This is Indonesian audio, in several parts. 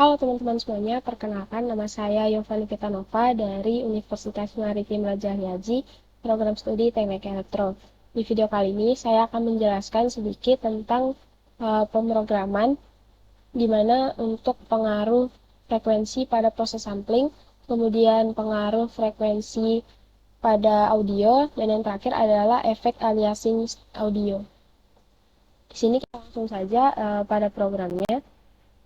Halo teman-teman semuanya, perkenalkan nama saya Yovani Pitanova dari Universitas Maritim Raja Hyaji, program studi Teknik Elektro. Di video kali ini saya akan menjelaskan sedikit tentang pemrograman, di mana untuk pengaruh frekuensi pada proses sampling, kemudian pengaruh frekuensi pada audio, dan yang terakhir adalah efek aliasing audio. Di sini kita langsung saja pada programnya.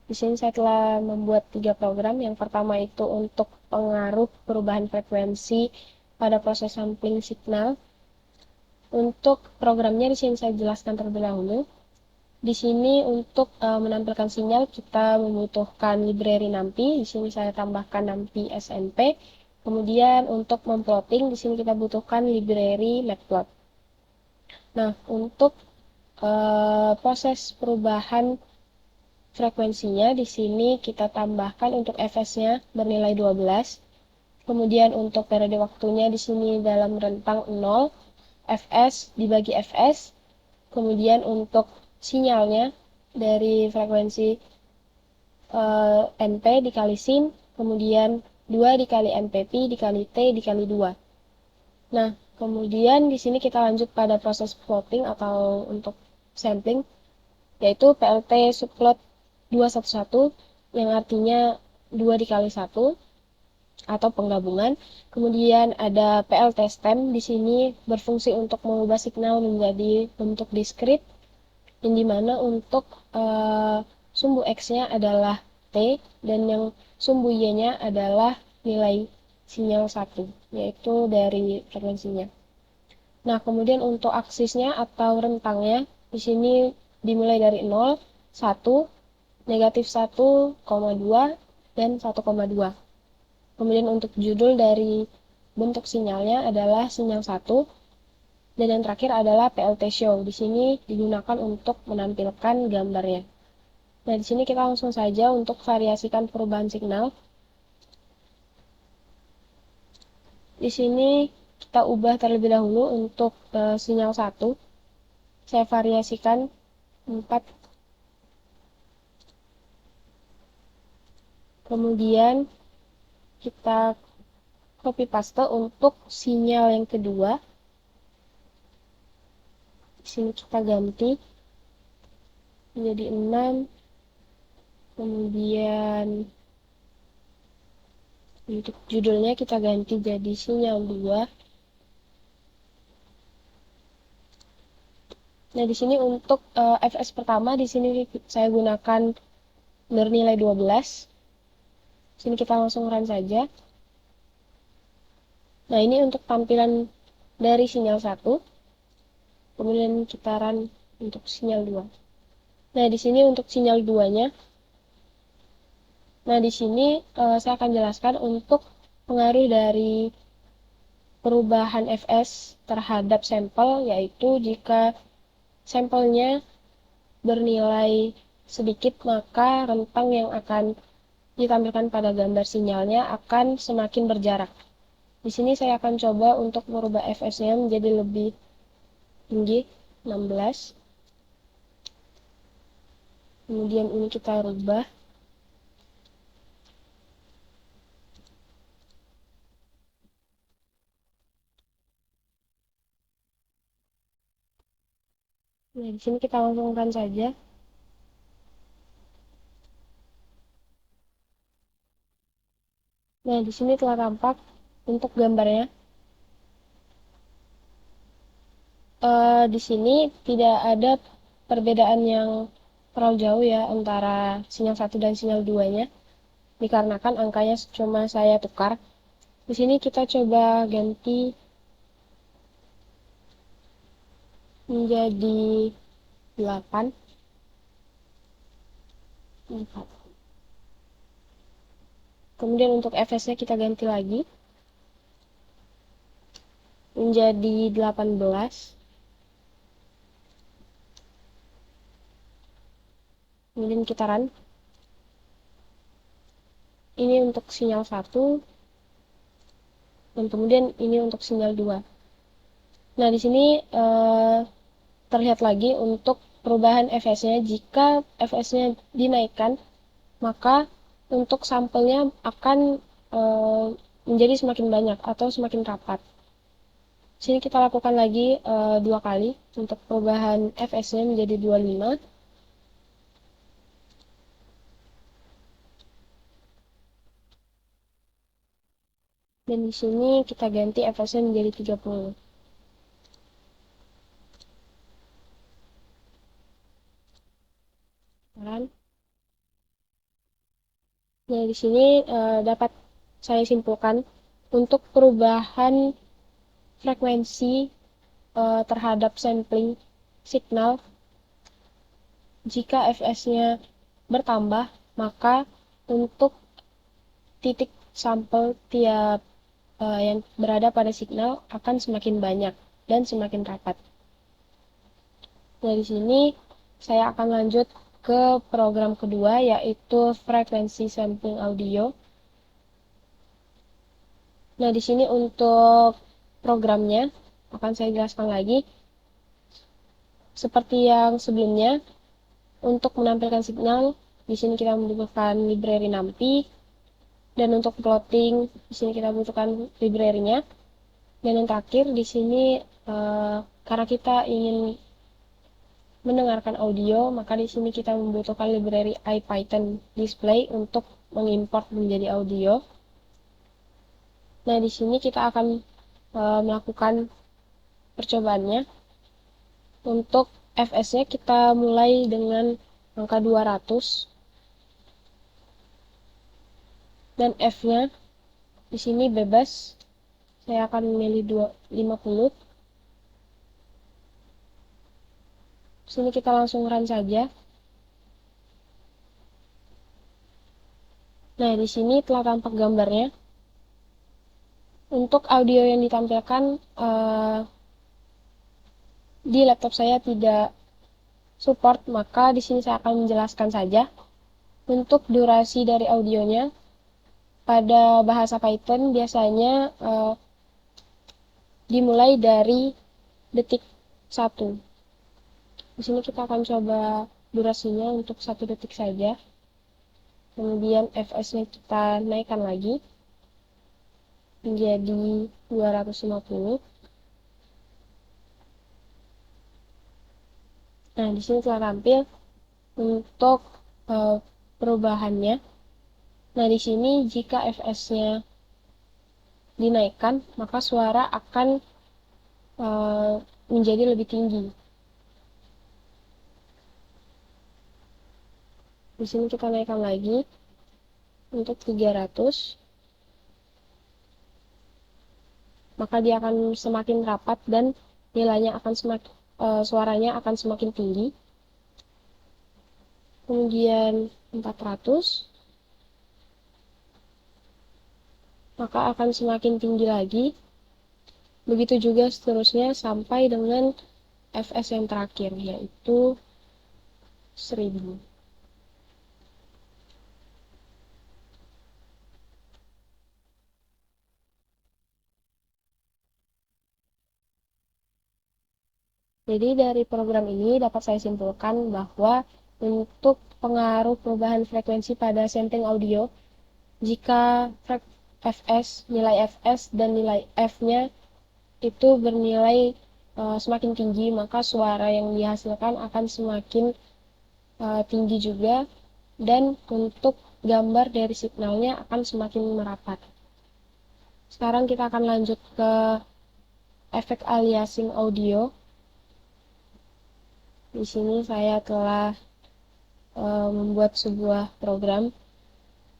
Di sini saya telah membuat 3 program. Yang pertama itu untuk pengaruh perubahan frekuensi pada proses sampling signal. Untuk programnya di sini saya jelaskan terlebih dahulu. Di sini untuk menampilkan sinyal kita membutuhkan library NumPy. Di sini saya tambahkan NumPy SNP. Kemudian untuk memplotting di sini kita butuhkan library Matplot. Nah, untuk proses perubahan frekuensinya di sini kita tambahkan untuk fs-nya bernilai 12. Kemudian untuk periode waktunya di sini dalam rentang 0, fs dibagi fs. Kemudian untuk sinyalnya dari frekuensi np dikali sin, kemudian 2 dikali npp dikali t dikali 2. Nah, kemudian di sini kita lanjut pada proses plotting atau untuk sampling, yaitu PLT subplot 211 yang artinya 2 dikali 1 atau penggabungan. Kemudian ada PLT stem di sini berfungsi untuk mengubah signal menjadi bentuk diskrit, yang dimana untuk sumbu X-nya adalah T dan yang sumbu Y-nya adalah nilai sinyal 1, yaitu dari frekuensinya. Nah, kemudian untuk aksisnya atau rentangnya di sini dimulai dari 0, 1, negatif 1,2, dan 1,2. Kemudian untuk judul dari bentuk sinyalnya adalah sinyal 1, dan yang terakhir adalah PLT show. Di sini digunakan untuk menampilkan gambarnya. Nah, di sini kita langsung saja untuk variasikan perubahan signal. Di sini kita ubah terlebih dahulu untuk sinyal 1. Saya variasikan 4. Kemudian kita copy paste untuk sinyal yang kedua. Di sini kita ganti menjadi 6. Kemudian untuk judulnya kita ganti jadi sinyal 2. Nah, di sini untuk fs pertama di sini saya gunakan bernilai 12. Di sini kita langsung run saja. Nah, ini untuk tampilan dari sinyal 1. Kemudian kita run untuk sinyal 2. Nah, di sini untuk sinyal 2-nya. Nah, di sini saya akan jelaskan untuk pengaruh dari perubahan fs terhadap sampel, yaitu jika sampelnya bernilai sedikit, maka rentang yang akan ditampilkan pada gambar sinyalnya akan semakin berjarak. Di sini saya akan coba untuk merubah fs-nya menjadi lebih tinggi, 16. Kemudian ini kita rubah. Nah, di sini kita langsung run saja. Nah, di sini telah tampak untuk gambarnya. Di sini tidak ada perbedaan yang terlalu jauh ya antara sinyal 1 dan sinyal 2-nya, dikarenakan angkanya cuma saya tukar. Di sini kita coba ganti menjadi 8. 4. Kemudian untuk fs-nya kita ganti lagi menjadi 18. Kemudian kita run. Ini untuk sinyal 1, dan kemudian ini untuk sinyal 2. Nah, di sini terlihat lagi untuk perubahan fs-nya. Jika fs-nya dinaikkan, maka untuk sampelnya akan menjadi semakin banyak atau semakin rapat. Sini kita lakukan lagi 2 kali untuk perubahan fs-nya menjadi 25. Dan di sini kita ganti fs-nya menjadi 30. Kan? Nah, di sini dapat saya simpulkan untuk perubahan frekuensi terhadap sampling signal, jika fs-nya bertambah, maka untuk titik sampel tiap yang berada pada signal akan semakin banyak dan semakin rapat. Nah, di sini saya akan lanjut ke program kedua, yaitu frekuensi sampling audio. Nah, di sini untuk programnya akan saya jelaskan lagi. Seperti yang sebelumnya, untuk menampilkan signal, di sini kita membutuhkan library NumPy, dan untuk plotting, di sini kita butuhkan library-nya. Dan yang terakhir, di sini karena kita ingin mendengarkan audio, maka di sini kita membutuhkan library IPython display untuk mengimport menjadi audio. Nah, di sini kita akan melakukan percobaannya. Untuk fs-nya kita mulai dengan angka 200 dan f-nya di sini bebas. Saya akan memilih 50. Di sini kita langsung run saja. Nah, di sini telah tampak gambarnya. Untuk audio yang ditampilkan di laptop saya tidak support, maka di sini saya akan menjelaskan saja. Untuk durasi dari audionya, pada bahasa Python biasanya dimulai dari detik 1. Di sini kita akan coba durasinya untuk 1 detik saja. Kemudian fs-nya kita naikkan lagi menjadi 250. Nah, di sini telah tampil untuk perubahannya. Nah, di sini jika fs-nya dinaikkan, maka suara akan menjadi lebih tinggi. Di sini kita naikkan lagi untuk 300. Maka dia akan semakin rapat dan nilainya akan semakin suaranya akan semakin tinggi. Kemudian 400, maka akan semakin tinggi lagi. Begitu juga seterusnya sampai dengan fs yang terakhir, yaitu 1000. Jadi dari program ini dapat saya simpulkan bahwa untuk pengaruh perubahan frekuensi pada sampling audio, jika nilai fs dan nilai f-nya itu bernilai semakin tinggi, maka suara yang dihasilkan akan semakin tinggi juga, dan untuk gambar dari signalnya akan semakin merapat. Sekarang kita akan lanjut ke efek aliasing audio. Di sini saya telah membuat sebuah program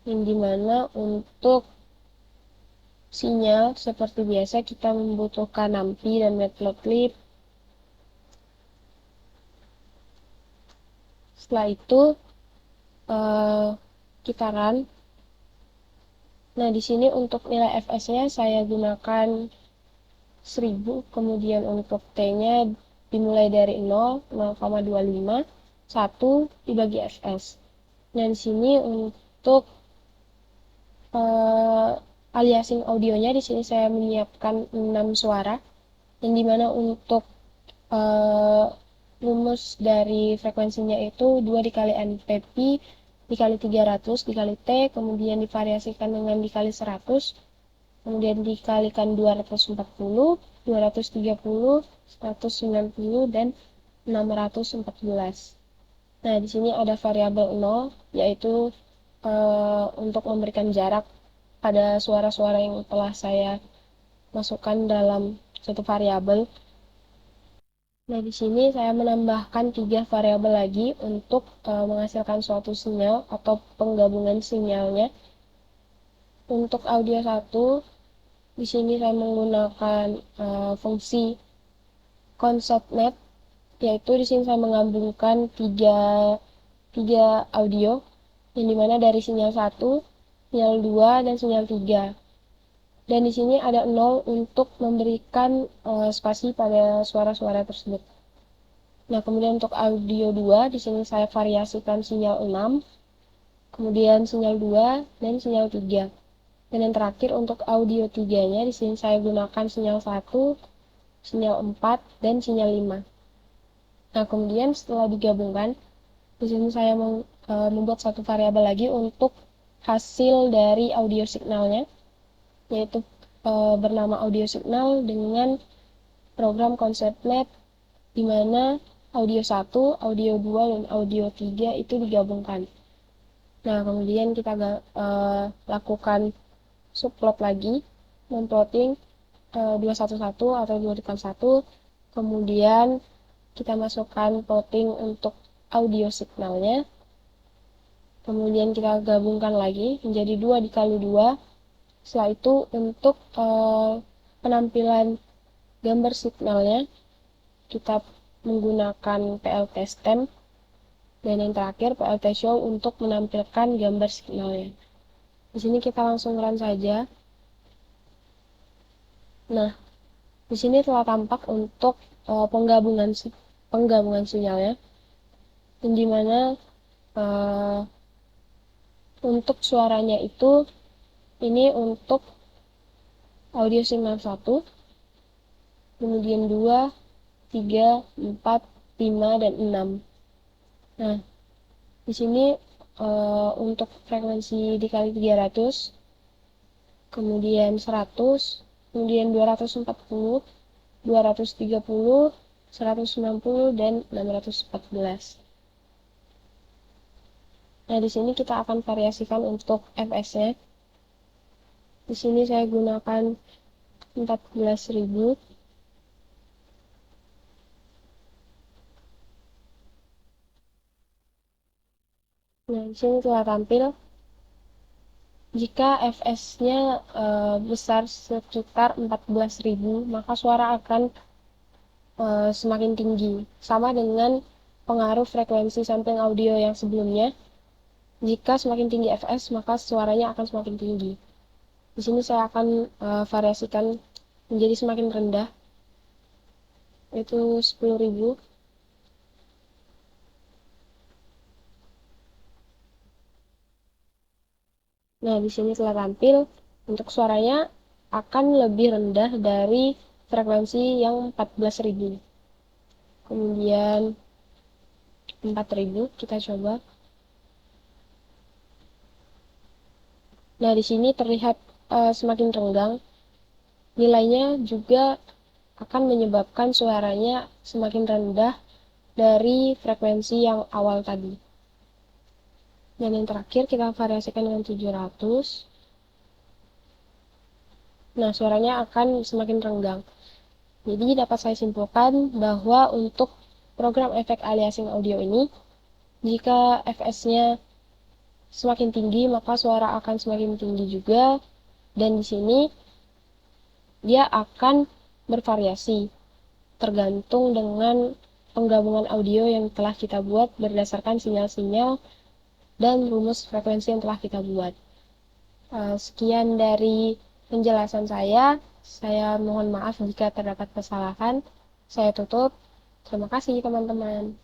yang dimana untuk sinyal seperti biasa kita membutuhkan NumPy dan Matplotlib. Setelah itu kita run. Nah, di sini untuk nilai fs-nya saya gunakan 1000, kemudian untuk t-nya dimulai dari 0, 0,25, 1 dibagi fs. Nah, di sini untuk aliasing audionya, di sini saya menyiapkan 6 suara, yang dimana untuk rumus dari frekuensinya itu 2 dikali NPP dikali 300 dikali T, kemudian divariasikan dengan dikali 100, kemudian dikalikan 240, 230, 190, dan 614. Nah, di sini ada variabel 0, yaitu untuk memberikan jarak pada suara-suara yang telah saya masukkan dalam satu variabel. Nah, di sini saya menambahkan 3 variabel lagi untuk menghasilkan suatu sinyal atau penggabungan sinyalnya. Untuk audio 1, di sini saya menggunakan fungsi ConceptNet, yaitu di sini saya menggabungkan tiga audio, yang dimana dari sinyal 1, sinyal 2, dan sinyal 3. Dan di sini ada 0 untuk memberikan spasi pada suara-suara tersebut. Nah, kemudian untuk audio 2, di sini saya variasikan sinyal 6, kemudian sinyal 2, dan sinyal 3. Dan yang terakhir untuk audio 3-nya, di sini saya gunakan sinyal 1, sinyal 4, dan sinyal 5. Nah, kemudian setelah digabungkan, di sini saya membuat satu variabel lagi untuk hasil dari audio signalnya, yaitu bernama audio signal dengan program ConceptNet, di mana audio 1, audio 2, dan audio 3 itu digabungkan. Nah, kemudian kita lakukan subplot lagi, memplotting 211 atau 2 1, kemudian kita masukkan plotting untuk audio signalnya, kemudian kita gabungkan lagi menjadi 2 dikali 2. Setelah itu untuk penampilan gambar signalnya, kita menggunakan PLT stem, dan yang terakhir PLT show untuk menampilkan gambar signalnya. Di sini kita langsung run saja. Nah, di sini telah tampak untuk penggabungan sinyalnya, dan dimana untuk suaranya itu ini untuk audio signal 1, kemudian 2, 3, 4, 5, dan 6. Nah, di sini untuk frekuensi dikali 300, kemudian 100, kemudian 240, 230, 190, dan 614. Nah, di sini kita akan variasikan untuk fs-nya. Di sini saya gunakan 14.000. Nah, di sini telah tampil. Jika fs-nya besar sekitar 14.000, maka suara akan semakin tinggi. Sama dengan pengaruh frekuensi sampling audio yang sebelumnya. Jika semakin tinggi fs, maka suaranya akan semakin tinggi. Di sini saya akan variasikan menjadi semakin rendah, yaitu 10.000. Nah, di sini telah tampil. Untuk suaranya akan lebih rendah dari frekuensi yang 14.000. Kemudian 4.000, kita coba. Nah, di sini terlihat semakin renggang. Nilainya juga akan menyebabkan suaranya semakin rendah dari frekuensi yang awal tadi. Dan yang terakhir kita variasikan dengan 700. Nah, suaranya akan semakin renggang. Jadi dapat saya simpulkan bahwa untuk program efek aliasing audio ini, jika fs-nya semakin tinggi, maka suara akan semakin tinggi juga. Dan di sini dia akan bervariasi tergantung dengan penggabungan audio yang telah kita buat berdasarkan sinyal-sinyal dan rumus frekuensi yang telah kita buat. Sekian dari penjelasan saya. Saya mohon maaf jika terdapat kesalahan. Saya tutup. Terima kasih teman-teman.